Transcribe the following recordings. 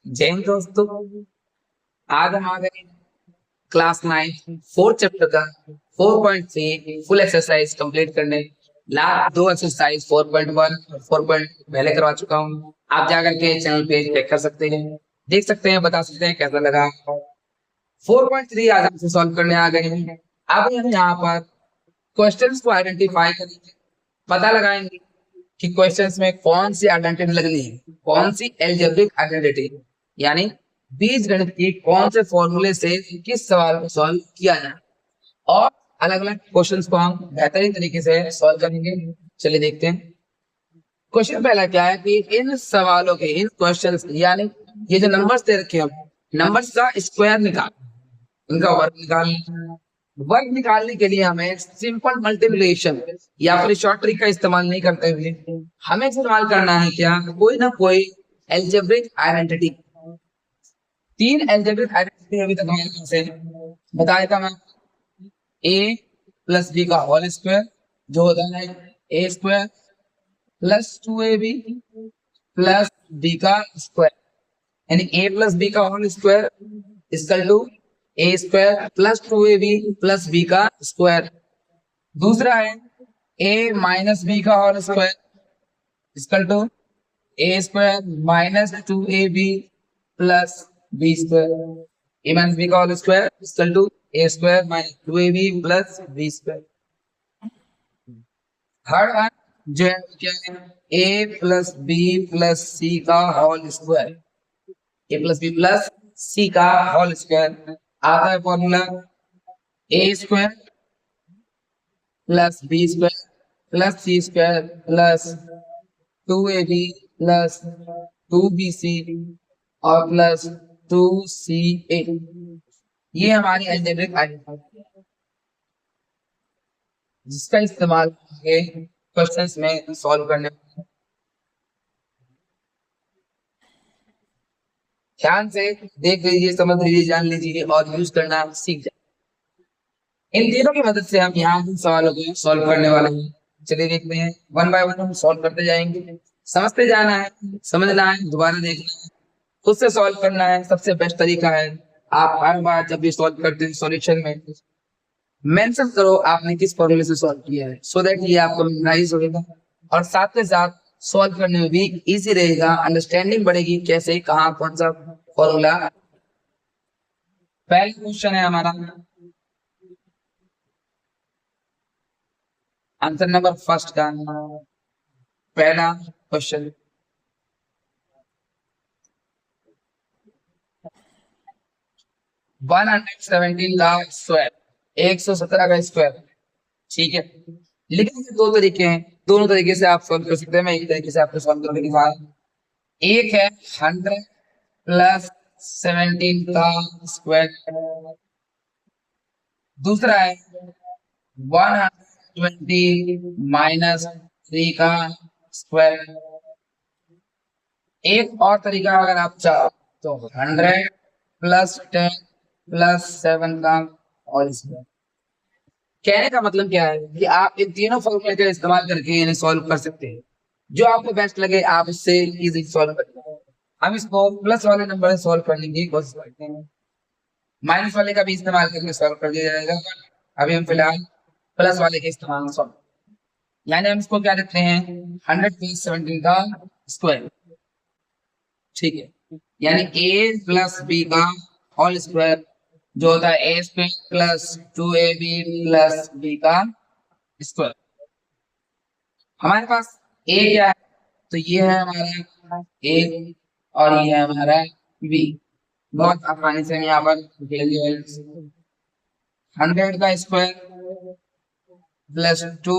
जय हिंद दोस्तों। आज हम आ गए क्लास 9 फोर्थ चैप्टर का 4.3 फुल एक्सरसाइज कंप्लीट करने। लास्ट दो एक्सरसाइज 4.1 और 4 पहले करवा चुका हूँ। आप जाकर के चैनल पे चेक कर सकते हैं, देख सकते हैं, बता सकते हैं कैसा लगा। 4.3 आज हमसे सॉल्व करने आ गए हैं। अब हम यहाँ पर क्वेश्चंस को आइडेंटिफाई करेंगे, पता लगाएंगे कि क्वेश्चंस में कौन सी आइडेंटिटी लगनी है, कौन सी एल्जेब्रिक आइडेंटिटी, यानी बीज गणित की कौन से फॉर्मूले से किस सवाल को सॉल्व किया जाए, और अलग अलग क्वेश्चंस को हम बेहतरीन तरीके से सॉल्व करेंगे। चलिए देखते हैं। क्वेश्चन पहला क्या है कि इन सवालों के, इन क्वेश्चंस यानी ये जो नंबर्स दे रखे हैं, नंबर्स का स्क्वायर निकाल, उनका वर्ग निकाल। वर्ग निकालने के लिए हमें सिंपल मल्टीप्लिकेशन या फिर शॉर्ट ट्रिक का इस्तेमाल नहीं करते हुए हमें इस्तेमाल करना है क्या, कोई ना कोई एल्जेब्रिक आइडेंटिटी। तीन एल्जेब्रिक आइडेंटिटी अभी तक हमारे पास है, बताया था मैं। ए प्लस बी का होल स्क्वायर जो होता है a square plus 2ab plus b का स्क्वायर, यानी ए प्लस बी का whole square equal to a square plus 2ab plus b का स्क्वायर। दूसरा है ए माइनस बी का whole square equal to a square minus 2ab plus b square. A minus b का whole square equal to a square minus 2ab plus b square. Third है जो है क्या है, a plus b plus c का whole square, a plus b plus c का whole square. आता है formula a square plus b square plus c square plus 2ab plus 2bc और प्लस 2ca। ये हमारी अलजेब्रिक आइडेंटिटी जिसका इस्तेमाल आगे क्वेश्चंस में सॉल्व करने में। ध्यान से देख लीजिए, समझ लीजिए, जान लीजिए और यूज करना सीख जाए। इन तीनों की मदद से हम यहाँ इन सवालों को सॉल्व करने वाले हैं। चलिए देखते हैं, वन बाय वन हम सॉल्व करते जाएंगे। समझते जाना है, समझना है, दोबारा देखना है, खुद से सॉल्व करना है। सबसे बेस्ट तरीका है आप हर बार जब भी सॉल्व करते हैं सॉल्यूशन में मेंशन करो आपने किस फॉर्मूले से सॉल्व किया है, सो दैट ये आपको मेमोराइज होगा और साथ के साथ सॉल्व करने में भी इजी रहेगा, अंडरस्टैंडिंग बढ़ेगी कैसे कहाँ कौन सा फॉर्मूला। पहला क्वेश्चन है हमारा, आंसर नंबर फर्स्ट का पहला क्वेश्चन। वन 117 का स्क्वायर, 117 का स्क्वायर, ठीक है। लिखने के दो तरीके हैं, दोनों तरीके से आप सॉल्व कर सकते हैं। मैं एक तरीके से आपको सॉल्व करके दिखा रहा हूं। एक है 100 प्लस 17 का स्क्वायर, दूसरा है 120 माइनस 3 का स्क्वायर। एक और तरीका अगर आप चाहो तो 100 प्लस 10 प्लस 7 का और स्क्वायर। कहने का मतलब क्या है कि आप इन तीनों फॉर्मूले का इस्तेमाल करके इन्हें सॉल्व कर सकते हैं। जो आपको बेस्ट लगे आप इससे इजी सॉल्व करें। हम इसको प्लस वाले नंबर से सॉल्व करने की कोशिश करते हैं, माइनस वाले का भी इस्तेमाल करके सॉल्व कर दिया जाएगा। अभी हम फिलहाल प्लस वाले के इस्तेमाल में सॉल्व, यानी हम इसको क्या लिखते हैं 100 प्लस 17 का स्क्वायर, ठीक है। यानी ए प्लस बी का होल स्क्वायर जो होता है a square plus 2ab plus b का स्क्वायर। हमारे पास ए क्या है, तो ये है हमारा ए और ये है हमारा बी। बहुत आसानी से हम यहाँ पर लिख लेंगे। 100 का square plus 2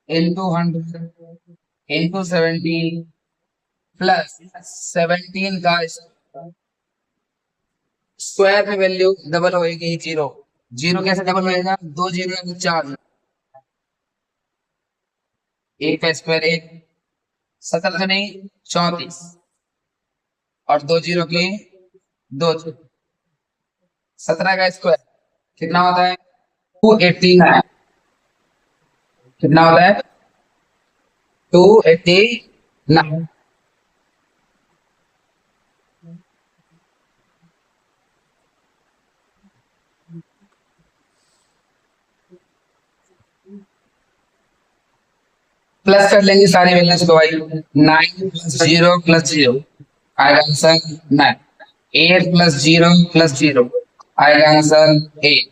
into 100 into 17 plus 17 का स्क्वायर में वैल्यू डबल होगी जीरो। जीरो कैसे डबल होएगा, दो जीरो है तो चार, एक का स्क्वायर एक, 17 नहीं 34 और दो जीरो के दो, 17 का स्क्वायर कितना होता है 289। कितना होता है 289। प्लस कर लेंगे सारे वैल्यूज को भाई। 9 + 0 + 0 आएगा आंसर 9। 8 + 0 + 0 आएगा आंसर 8।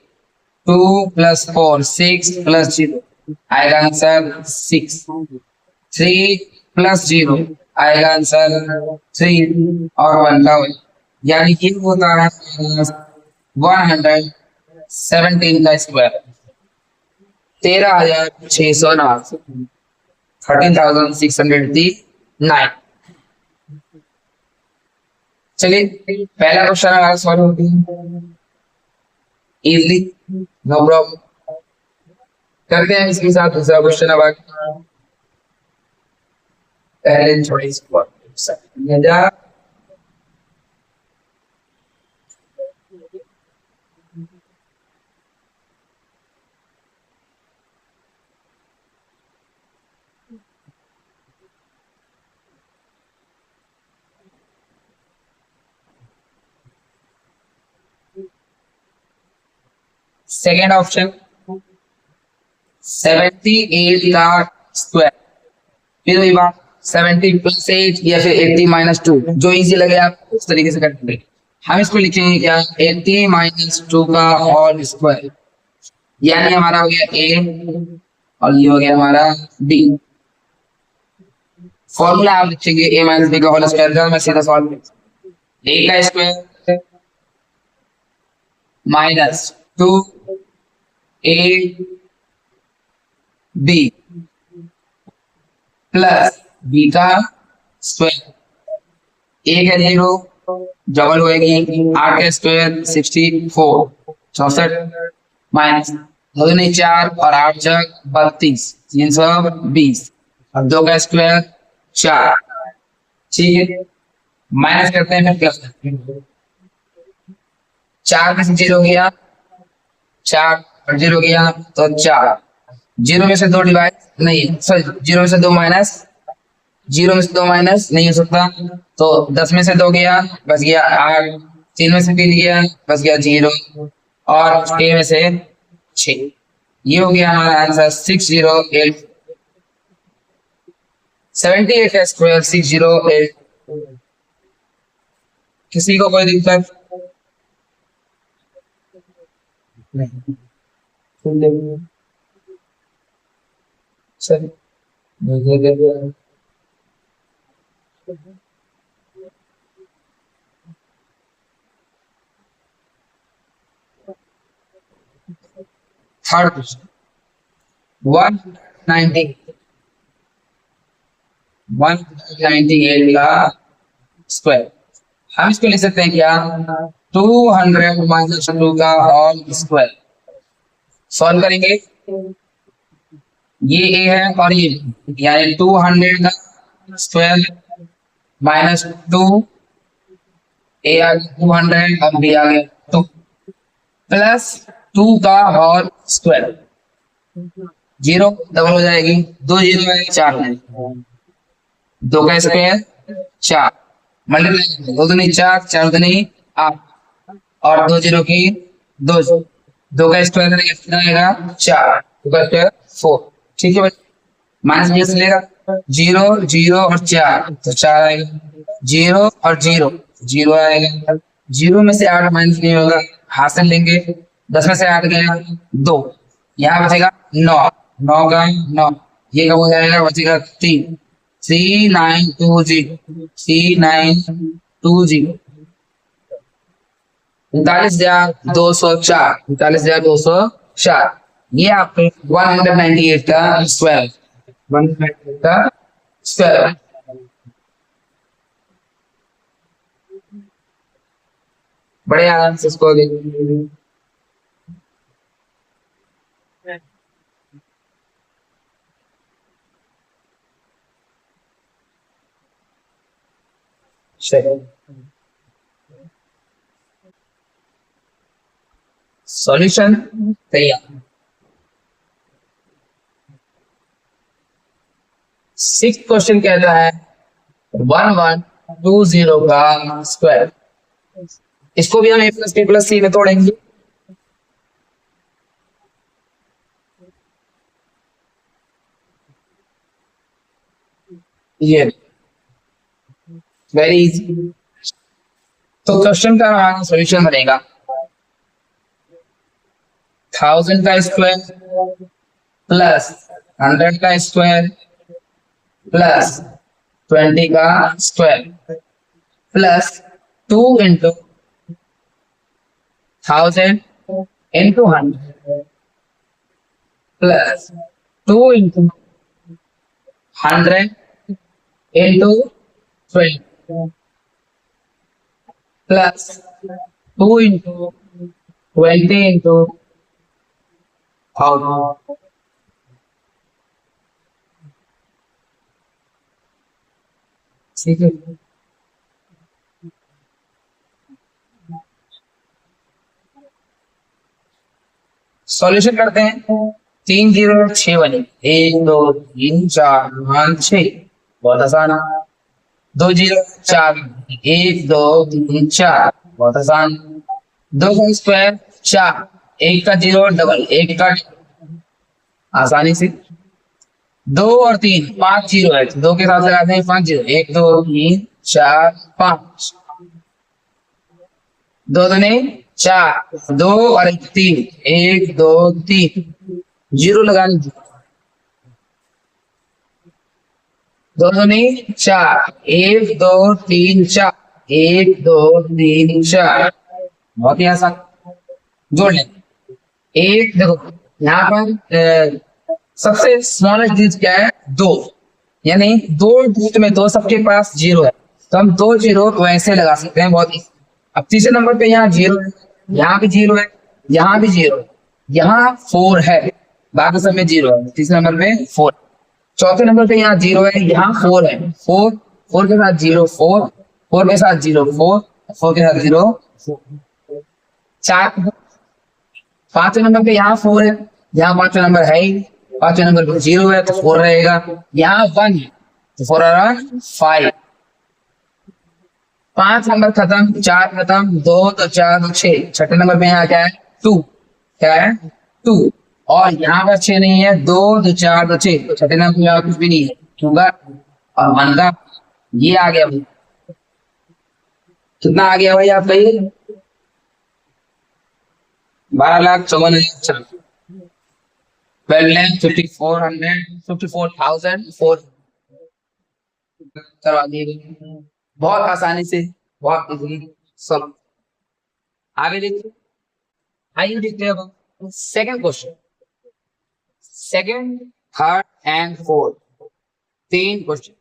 2 + 4 6 + 0 आएगा आंसर 6। 3 + 0 आएगा आंसर 3 और 1 का 1, यानी कि होता है 117 का स्क्वायर, 13,609, 13,609। चलिए पहला क्वेश्चन हमारा सॉल्व हो गया इजली, नो प्रॉब्लम। करते हैं इसके साथ दूसरा क्वेश्चन। अब पहले थोड़ी सेकेंड ऑप्शन 78 का स्क्वायर। फिर वही बात 70 + 8 या फिर 80 - 2, जो इजी लगे आप उस तरीके से करेंगे। हम इसको लिखेंगे क्या, 80 - 2 का होल स्क्वायर, यानी हमारा हो गया ए और ये हो गया हमारा बी। फॉर्मूला आप लिखेंगे a - b का होल स्क्वायर का, मैं सीधा सॉल्व करूंगा। a का स्क्वायर -2ab प्लस b का स्क्वायर। a का 0 डबल होएगी, 8 का स्क्वायर 64 64 माइनस 2 दूनी 4 और 8 जग 32 320 और 2 का स्क्वायर 4। ठीक है, माइनस करते हैं फिर प्लस करते हैं। 4 में से 0 गया 4 और 0 गया तो 4। 0 में से 2 डिवाइड नहीं, सॉरी 0 में से 2 माइनस, 0 में से 2 माइनस नहीं हो सकता, तो 10 में से 2 गया बच गया 8, 3 में से 3 गया बच गया 0 और 6 में से 6। ये हो गया हमारा आंसर 608। 78 का स्क्वायर 608। किसी को कोई दिक्कत नहीं? चलिए थर्ड क्वेश्चन 198 का स्क्वायर। हम इसको लिख सकते हैं क्या, 200 - 2 का होल स्क्वायर। सॉल्व करेंगे, ये ए है और ये B, यानी 200 का स्क्वायर -2 ए आ गया 200 और बी आ गया 2 प्लस 2 का होल स्क्वायर। 0 डबल हो जाएगी, 2 0 है 4 है, 2 का स्क्वायर 4 मल्टीप्लाई 2 दूनी 4 4 दूनी 8 और 2 0 की 2 2 का स्क्वायर करेंगे कितना आएगा 4, 2 का स्क्वायर 4। ठीक है बच्चे, माइनस में से लेगा 0 0 और 4 तो 4 आएगा, 0 और 0 0 आएगा, 0 में से 8 माइनस नहीं होगा, हाथ से लेंगे 10 में से 8 गया 2, यहाँ बचेगा 9, 9 का 9, ये कब हो जाएगा बचेगा 3 3920 3920 39,204 39,204। ये आपके 198 का स्क्वायर 198 का स्क्वायर। बड़े आराम से इसको सॉल्यूशन तैयार। 6th क्वेश्चन कहता है 1120 का स्क्वायर। इसको भी हम a + b + c में तोड़ेंगे। ये वेरी इजी। तो क्वेश्चन का हमारा सोल्यूशन बनेगा 1000 का स्क्वायर प्लस 100 का स्क्वायर प्लस 20 का square plus 2 into 1000 into 100 plus 2 into 100 into 20 plus 2 into 20 into 1000। ठीक है, सॉल्यूशन करते हैं। 30 6 बने, 1 2 3 4 5 6, बहुत आसान। 2 0 4, 1 2 3 4, बहुत आसान। 2 का स्क्वायर 4, 1 का 0 डबल, 1 का आसानी से। 2 और 3 5 0 है, 2 के साथ लगाते हैं 5 0, 1 2 3 4 5, 2 दूनी 4, 2 और 1 3, 1 2 3, 0 लगा लीजिए। 2 दूनी 4, 1 2 3 4, 1 2 3 4, बहुत ही आसान। जोड़ लें। एक देखो यहाँ पर सबसे स्मॉलेस्ट डिजिट क्या है? 2, यानी 2 डिजिट में तो सबके पास 0 है, तो हम 2 0 वैसे लगा सकते हैं, बहुत easy। अब तीसरे नंबर पे यहाँ 0 है, यहाँ भी 0 है, यहाँ भी 0 है, यहाँ 4 है, बाकी सब में 0 है। तीसरे नंबर पे 4। चौथे नंबर पे यहाँ 0 है, यहाँ 4 है, 4 4 के साथ 0 4, 4 के साथ 0 4, 4 के साथ 0 4। चार पांचवें नंबर पे यहाँ 4 है, यहाँ पांचवें नंबर है ही, पांचवें नंबर पे 0 है तो 4 रहेगा, यहाँ 1 है तो 4 और 5। 5 नंबर खत्म, 4 खत्म, 2 तो 4 तो 6। छठे नंबर पे यहाँ क्या है? 2, क्या है? 2। और यहाँ पर 6 नहीं है, 2 तो 4 तो 6, तो छठे नंबर पे यहाँ कुछ भी नहीं है, क्योंकि और 1 का ये आ गया भाई। कितना आ गया भाई आपका ये? 12,54,000। 12,54,400 करवा दिए, बहुत आसानी से, बहुत इजीली सब। आगे देखिए, आइए देखते हैं अब second question. Second, third and fourth, 3 question,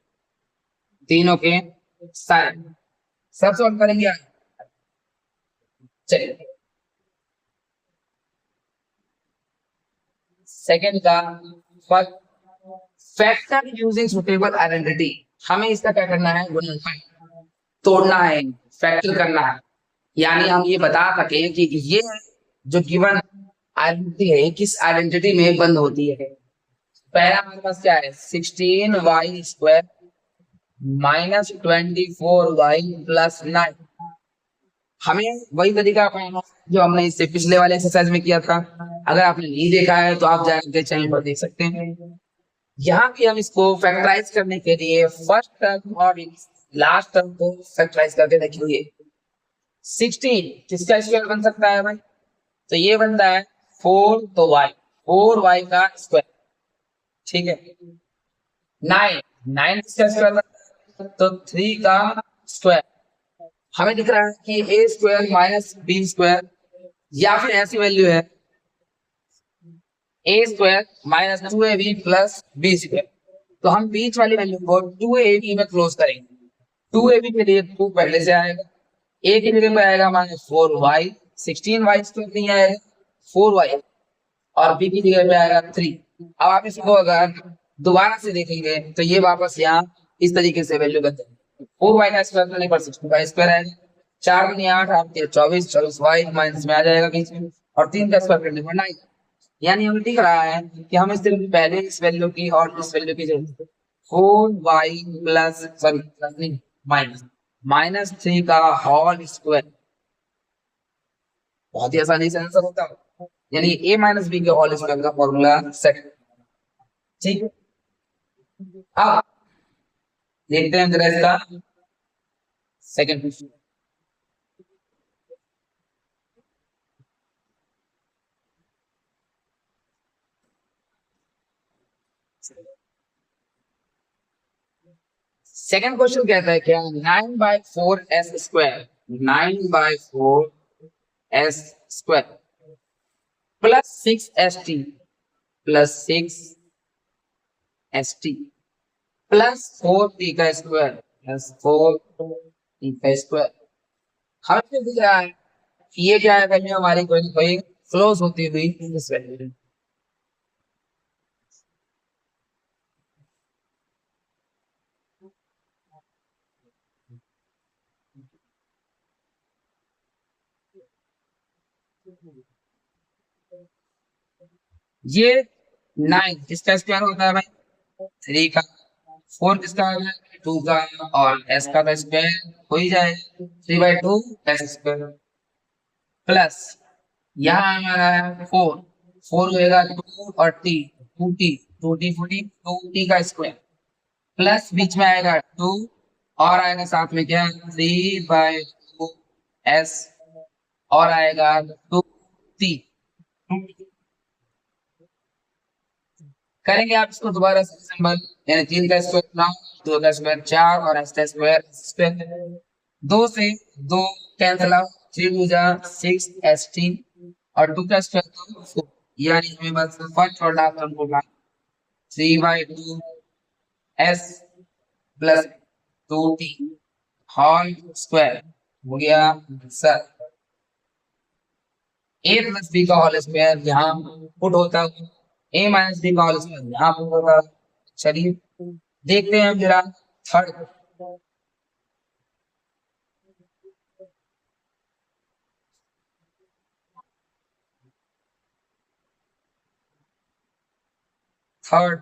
तीनों के सारे सब सॉल्व करेंगे। चलिए सेकंड का first, factor using suitable identity. हमें इसका क्या करना है? गुणनफल तोड़ना है, फैक्टर करना है, यानी हम ये बता सके कि ये जो गिवन आइडेंटिटी है किस आइडेंटिटी में बंद होती है। पहला हमारे पास क्या है? 16y square minus 24y plus 9। हमें वही तरीका अपनाना जो हमने इससे पिछले वाले एक्सरसाइज में किया था। अगर आपने नहीं देखा है तो आप जाकर चैनल पर देख सकते हैं। यहाँ भी हम इसको फैक्टराइज करने के लिए फर्स्ट टर्म और लास्ट टर्म को फैक्टराइज करके देखेंगे। 16 किसका स्क्वायर बन सकता है भाई? तो ये बनता है 4 तो y, 4y का स्क्वायर, ठीक है। 9 9 किसका स्क्वायर बनता है? तो 3 का स्क्वायर। हमें दिख रहा है कि a square minus b square, या फिर ऐसी वैल्यू है a square minus 2ab plus b square. तो हम बीच वाली वैल्यू को 2ab में क्लोज करेंगे। 2ab के लिए 2 पहले से आएगा, a की जगह पे आएगा हमारे 4y, 16y स्क्वायर नहीं आएगा 4y, और b की जगह पे आएगा 3। अब आप इसको अगर दोबारा से देखेंगे तो ये वापस यहाँ इस तरीके से वैल्यू बन जाएगी। 4y का स्क्वायर करने पर 16 का स्क्वायर आएगा, 4 दूनी 8, 8 3 24, 24y माइनस में आ जाएगा बीच में, और 3 का स्क्वायर करने पर 9। यानी हमें दिख रहा है कि हम इससे पहले इस वैल्यू की और इस वैल्यू की जरूरत है। 4y प्लस सॉरी प्लस नहीं माइनस माइनस 3 का होल स्क्वायर, बहुत ही आसानी से आंसर होता है। यानी a माइनस बी के होल स्क्वायर का फॉर्मूला सेट, ठीक है। अब देखते हैं जरा इसका सेकंड क्वेश्चन। सेकंड क्वेश्चन कहता है क्या, 9/4 s², 9/4 s² plus 6 st plus 6 st plus 4t का स्क्वायर प्लस 4t का स्क्वायर। हमें दिख रहा है कि ये क्या है, वैल्यू हमारी कोई ना कोई क्लोज होती हुई इस वैल्यू। ये 9 किसका स्क्वायर होता है भाई, 3 का। 4 किसका होगा, 2 का। और s का तो स्क्वायर हो ही जाएगा, 3/2 s²। प्लस यहाँ हमारा है 4, 4 होएगा 2 और t, 2t, 2t 40, 2t का स्क्वायर। प्लस बीच में आएगा 2 और आएगा साथ में क्या, 3/2 s और आएगा 2t। करेंगे आप इसको दोबारा से सिंबल, यानी 3 का स्क्वायर 9, 2 का स्क्वायर 4 और s का स्क्वायर स्क्वायर। 2 से 2 कैंसिल आउट, 3 2 जा 6 st और 2 का स्क्वायर तो 4, यानी हमें बस फर्स्ट और लास्ट टर्म को 3/2 s plus 2t whole square हो गया सर। a प्लस b का होल स्क्वायर यहाँ पुट होता है, a माइनस b का होल स्क्वायर यहाँ पुट होता है। चलिए देखते हैं जरा थर्ड। थर्ड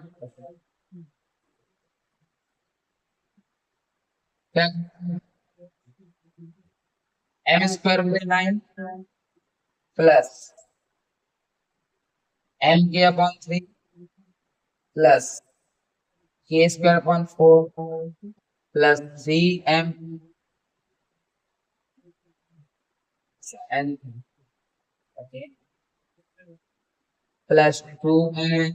क्या, m² plus m k/3 plus k²/4 plus 3m n okay plus 2m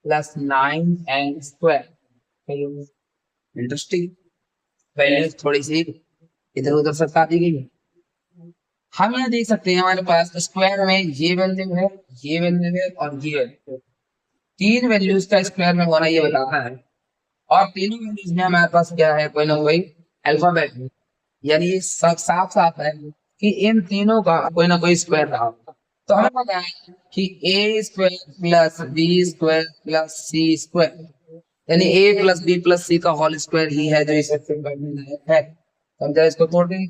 plus 9n²। Interesting, values थोड़ी सी इधर उधर सरका दी गई है। हम यहाँ देख सकते हैं हमारे पास स्क्वायर में ये वैल्यू है, ये वैल्यू है और ये वैल्यू, तीन वैल्यूज का स्क्वायर में होना ये बताता है। और तीनों वैल्यूज में हमारे पास क्या है, कोई ना कोई अल्फाबेट है, यानी ये सब साफ साफ है कि इन तीनों का कोई ना कोई स्क्वायर रहा होगा। तो हमें पता है कि a² plus b² plus c² यानी a plus b plus c का होल स्क्वायर ही है जो इस सेक्शन का लायक है। तो हम जरा इसको तोड़ देंगे,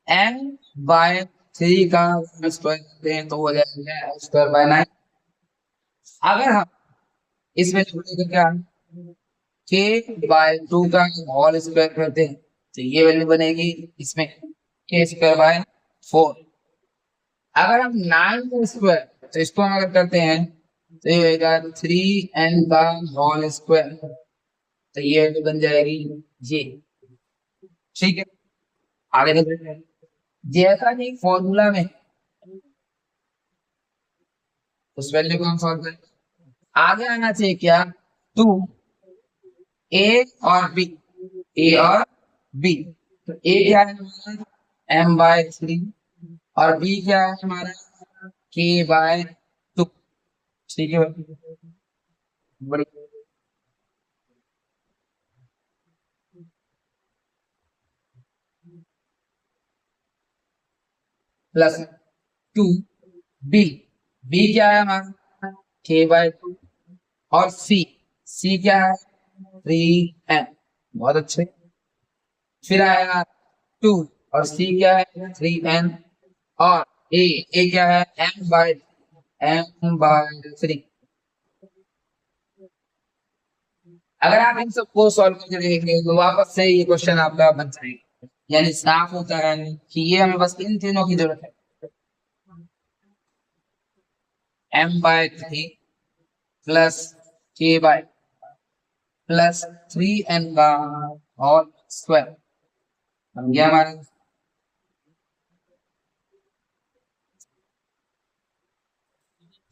n/3 का स्क्वायर करते हैं तो हो जाएगा n²/9। अगर हम इसमें छोड़ेंगे क्या, k/2 का होल स्क्वायर करते हैं तो ये वैल्यू बनेगी इसमें k²/4। अगर हम 9 का स्क्वायर तो इसको हम अगर करते हैं तो ये होगा 3n का होल स्क्वायर, तो ये बन जाएगी ये। ठीक है, आगे देखते हैं। जैसा कि फॉर्मूला में उस वैल्यू को हम सॉल्व करें, आगे आना चाहिए क्या, 2 a और b, a और b। तो a क्या है हमारा, m/3 और b क्या है हमारा, k/2। ठीक है बड़ी प्लस 2b, b क्या है हमारा k/2 और c क्या है 3n। बहुत अच्छे। फिर आएगा 2 और c क्या है 3n और a क्या है m/3। अगर आप इन सबको सॉल्व करके देखेंगे तो वापस से ये क्वेश्चन आपका बन जाएगा, यानी साफ होता है कि ये हमें बस इन तीनों की जरूरत है, m/3 plus k/, plus 3n का होल स्क्वायर बन गया हमारा।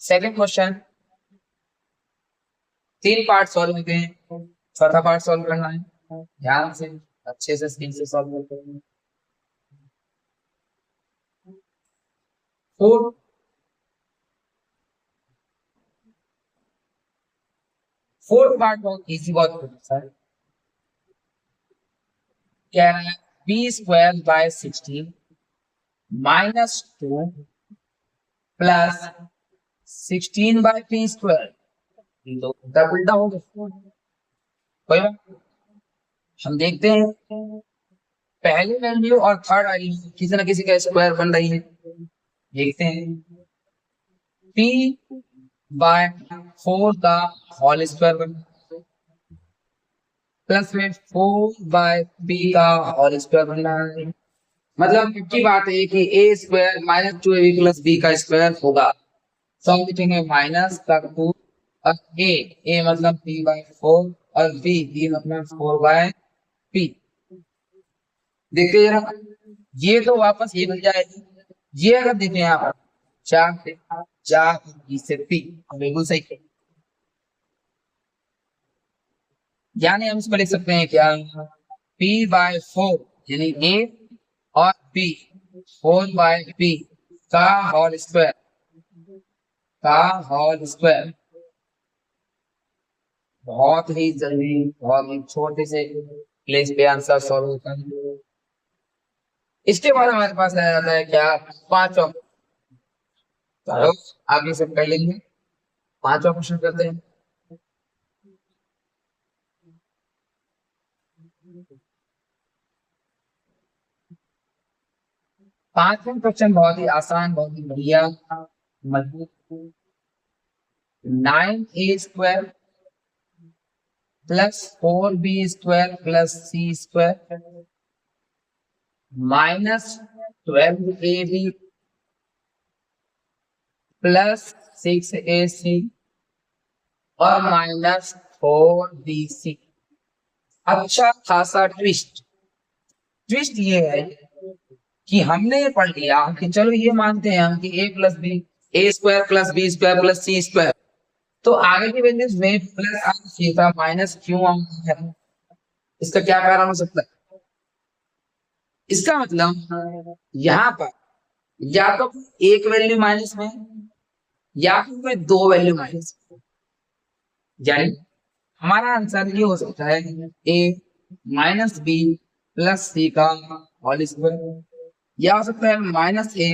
सेकंड क्वेश्चन, 3 पार्ट सॉल्व होते हैं, चौथा पार्ट सॉल्व करना है, ध्यान से अच्छे से स्क्रीन से सॉल्व करते हैं। फोर फोर्थ पार्ट बहुत इजी, बहुत है। क्या है, b square by 16 minus 2 plus 16 by p square, तो उल्टा उल्टा हो गया। कोई बात, हम देखते हैं पहली वैल्यू और थर्ड वैल्यू किसी ना किसी का स्क्वायर बन रही है। देखते हैं, p बाय 4 का होल स्क्वायर बन प्लस में 4 बाय p का होल स्क्वायर बन रहा है। मतलब की बात है कि a square minus 2ab plus b का स्क्वायर होगा। तो हम लिखेंगे माइनस का 2 और a मतलब p बाय 4 और b मतलब 4 बाय p। देखते जरा, ये तो वापस ये बन जाएगी। ये अगर देखें यहाँ पर 4 से 4 से p, बिल्कुल सही। यानी हम इसको लिख सकते हैं क्या, p बाय 4 यानी a और p 4 बाय p का होल स्क्वायर, का होल स्क्वायर। बहुत ही जल्दी, बहुत ही छोटे से प्लेस पे आंसर सॉल्व होता है। इसके बाद हमारे पास आ जाता है क्या, पांचवा। चलो आगे से कर लेंगे, पांचवा क्वेश्चन करते हैं। पांचवा क्वेश्चन बहुत ही आसान, बहुत ही बढ़िया, मजबूत। 9a square plus 4b square plus c square minus 12ab plus 6ac और माइनस 4bc। अच्छा खासा ट्विस्ट, ट्विस्ट ये है कि हमने ये पढ़ लिया कि चलो ये मानते हैं हम कि a plus b, a square plus b square plus c square, तो आगे की वैल्यूज में प्लस आना चाहिए था, माइनस क्यों आ है? इसका क्या कारण हो सकता है? इसका मतलब यहाँ पर या तो एक वैल्यू माइनस में या फिर कोई दो वैल्यू माइनस, यानी हमारा आंसर ये हो सकता है a minus b plus c का होल स्क्वायर, या हो सकता है माइनस ए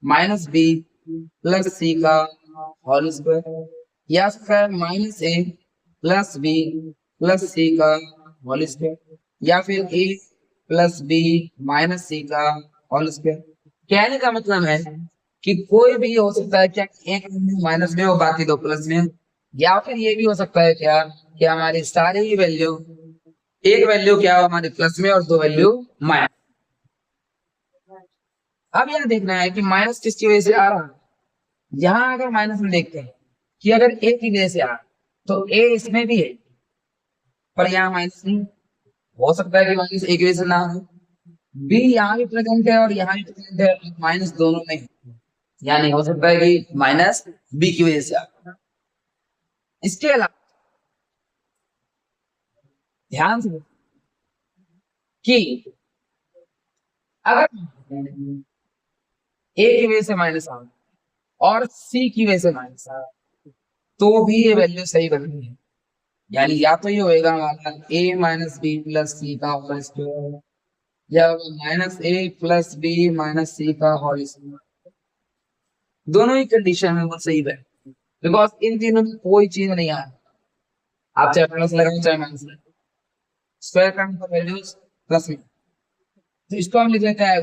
माइनस बी प्लस सी का होल स्क्वायर, या हो सकता है माइनस ए प्लस बी प्लस सी का होल स्क्वायर, या फिर ए प्लस बी माइनस सी का होल स्क्वायर। कहने का मतलब है कि कोई भी हो सकता है क्या, एक माइनस में और बाकी दो प्लस में, या फिर ये भी हो सकता है क्या कि हमारी सारी ही वैल्यू, एक वैल्यू क्या हो हमारे प्लस में और दो वैल्यू माइनस। अब यह देखना है कि माइनस किसकी वजह से आ रहा है। यहां अगर माइनस में देखते हैं कि अगर ए की वजह से आ रहा तो ए इसमें भी है, पर यहाँ माइनस नहीं। हो सकता है कि माइनस ए की वजह से ना हो, बी यहाँ भी प्रेजेंट है और यहाँ भी प्रेजेंट है, माइनस दोनों में है। यानी हो सकता है कि माइनस बी की वजह से आ रहा। इसके अलावा ध्यान से कि अगर ए की वजह से माइनस आ और सी की वजह से माइनस आ, तो भी ये वैल्यू सही बन रही है। यानी या तो ये होएगा हमारा ए माइनस बी प्लस सी का होल स्क्वायर, या माइनस ए प्लस बी माइनस सी का होल स्क्वायर। दोनों ही कंडीशन में वो सही है, बिकॉज इन तीनों में कोई चीज नहीं आ रहा। आप चाहे प्लस लगाओ चाहे माइनस लगाओ, स्क्वायर करने का वैल्यूज प्लस में, तो इसको हम लिख लेते हैं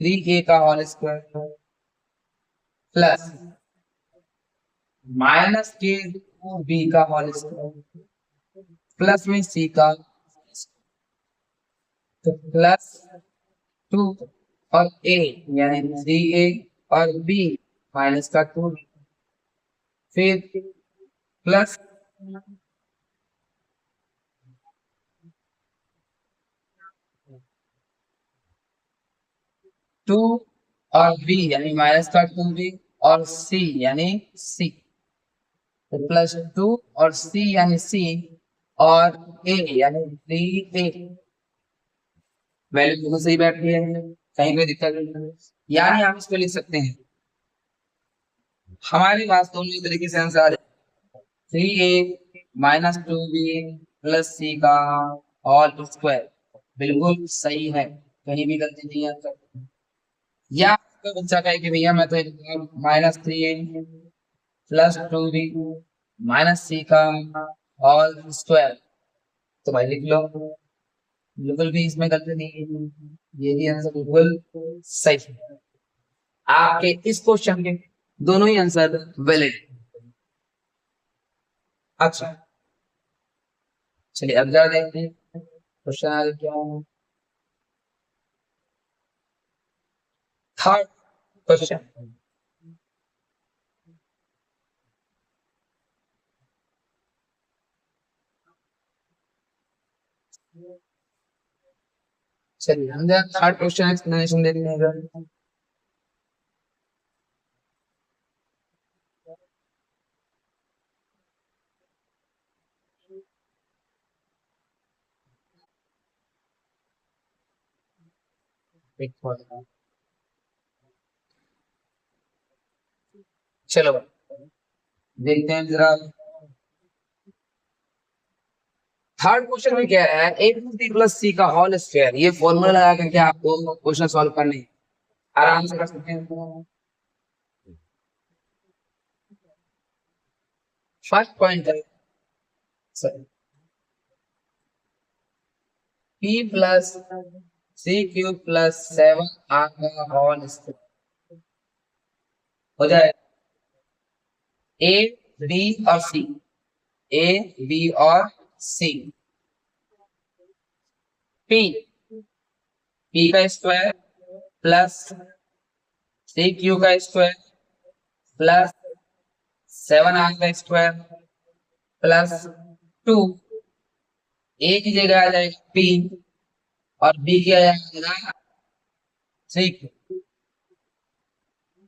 3a का होल स्क्वायर प्लस माइनस के बी का होल स्क्वायर प्लस में सी का, तो प्लस 2 और a यानी 3a और b माइनस का 2, फिर प्लस टू और बी यानी माइनस का टू बी और सी यानी सी, तो प्लस टू और सी यानी सी और ए यानी थ्री ए, वैल्यू बिल्कुल सही बैठ रही है, कहीं कोई दिक्कत नहीं है। यानी आप इसको लिख सकते हैं, हमारे पास दोनों तरीके से answer three A minus to be plus c का ऑल स्क्वायर बिल्कुल सही है, कहीं भी गलती नहीं है। या कोई बच्चा कहे कि भैया मैं तो माइनस थ्री ए plus two B minus c का ऑल स्क्वायर, तो भाई लिख लो, बिल्कुल भी इसमें गलती नहीं है, ये भी आंसर बिल्कुल सही है। आपके इस क्वेश्चन के दोनों ही आंसर वैलिड। अच्छा चलिए अब जरा देखते हैं क्वेश्चन आगे क्या है। थर्ड क्वेश्चन, चलिए हम जरा थर्ड क्वेश्चन एक्सप्लेनेशन देखते हैं जरा। चलो देखते हैं जरा, थर्ड क्वेश्चन में क्या है, a plus b plus c का होल स्क्वायर, ये फॉर्मूला लगा करके आपको क्वेश्चन सॉल्व करने हैं, आराम से कर सकते हैं। फर्स्ट पॉइंट है p plus c cube plus seven r का होल स्क्वायर हो जाए ए बी और सी, ए बी और सी, पी पी का स्क्वायर प्लस सी क्यू का स्क्वायर प्लस सेवन आर का स्क्वायर प्लस टू, ए की जगह आ जाएगा पी और बी की आ जाएगा three q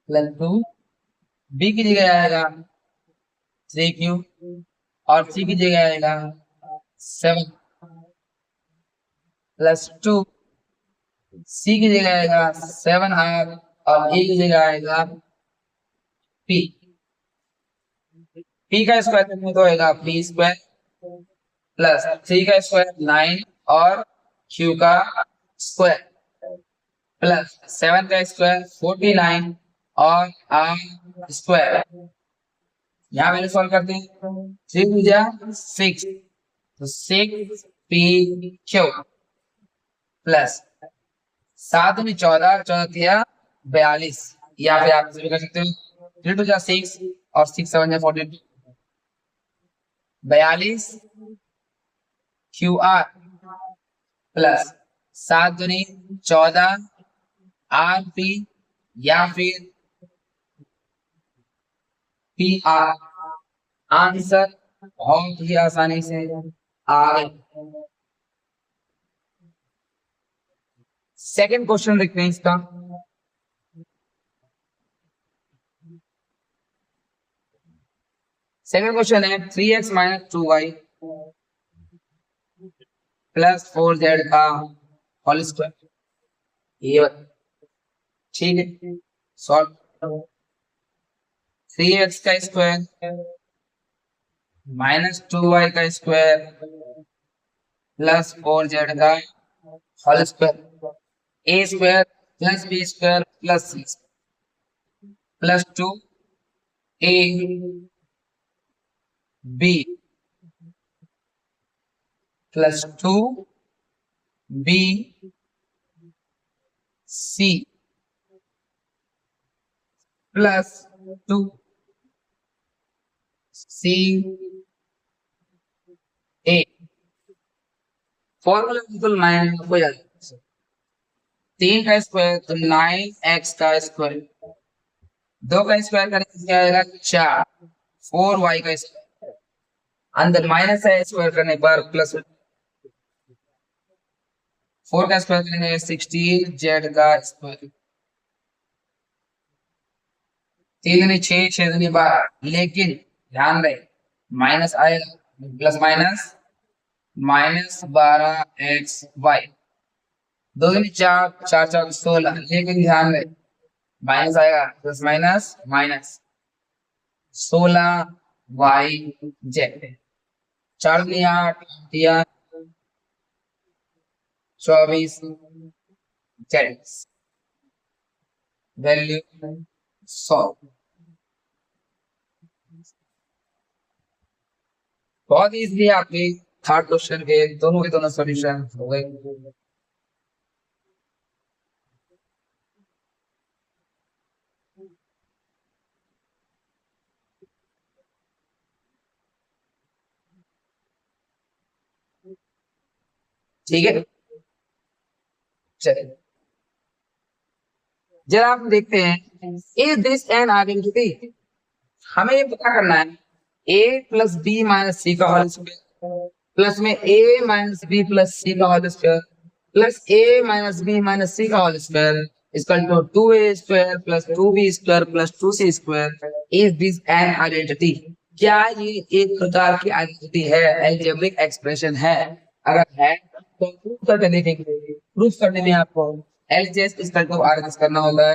plus two, b की जगह आएगा थ्री क्यू और सी की जगह आएगा सेवन प्लस टू, सी की जगह आएगा सेवन आर और ए की जगह आएगा पी, पी का स्क्वायर करने तो आएगा पी स्क्वायर प्लस थ्री का स्क्वायर नाइन और क्यू का स्क्वायर प्लस सेवन का स्क्वायर 49 और आर स्क्वायर, यहाँ वैल्यू सॉल्व करते हैं, थ्री टू जा सिक्स, तो सिक्स पी क्यू प्लस सात में चौदह, चौदह तिया 42, या फिर आप कर सकते हो थ्री टू जा सिक्स और सिक्स सेवन जा 42, 42 क्यू आर प्लस सात दूनी 14 आर पी या फिर पी आर, आंसर बहुत ही आसानी से आ गए। सेकंड क्वेश्चन देखते हैं इसका, सेकंड क्वेश्चन है 3x minus 2y plus 4z का होल स्क्वायर, ये ठीक है सॉल्व, 3x का स्क्वायर माइनस 2y का स्क्वायर प्लस 4z का whole square, a square plus b square plus c plus two a b plus two b c plus two c a, formula बिल्कुल nine हो जाता है, तीन का square तो नाइन एक्स का स्क्वायर, दो का स्क्वायर करने क्या आएगा चार, फोर वाई का स्क्वायर, अंदर माइनस है स्क्वायर करने पर प्लस, 4 का स्क्वायर करेंगे 16 जेड का स्क्वायर, 3 दूनी 6, 6 दूनी 12, लेकिन ध्यान रहे माइनस आएगा, प्लस माइनस -12x y, 2 दूनी 4, 4 4 16, लेकिन ध्यान रहे माइनस आएगा, plus minus minus 16y z, 4 दूनी 8, 24 z, वैल्यू 100। बहुत इजी है आपके थर्ड क्वेश्चन के दोनों सॉल्यूशन हो गए। ठीक है, चलिए जरा आप देखते हैं, इज दिस एन आइडेंटिटी, हमें ये पता करना है a plus b minus c का होल स्क्वायर प्लस में a minus b plus c का whole square plus a minus b minus c का whole square equal to 2a square plus 2b square plus 2c square, is this an identity, क्या ये एक प्रकार की identity है, algebraic expression है? अगर है तो प्रूफ करके देखेंगे, प्रूफ करने में आपको एलजेएस इक्वल टू आरएचएस करना होगा।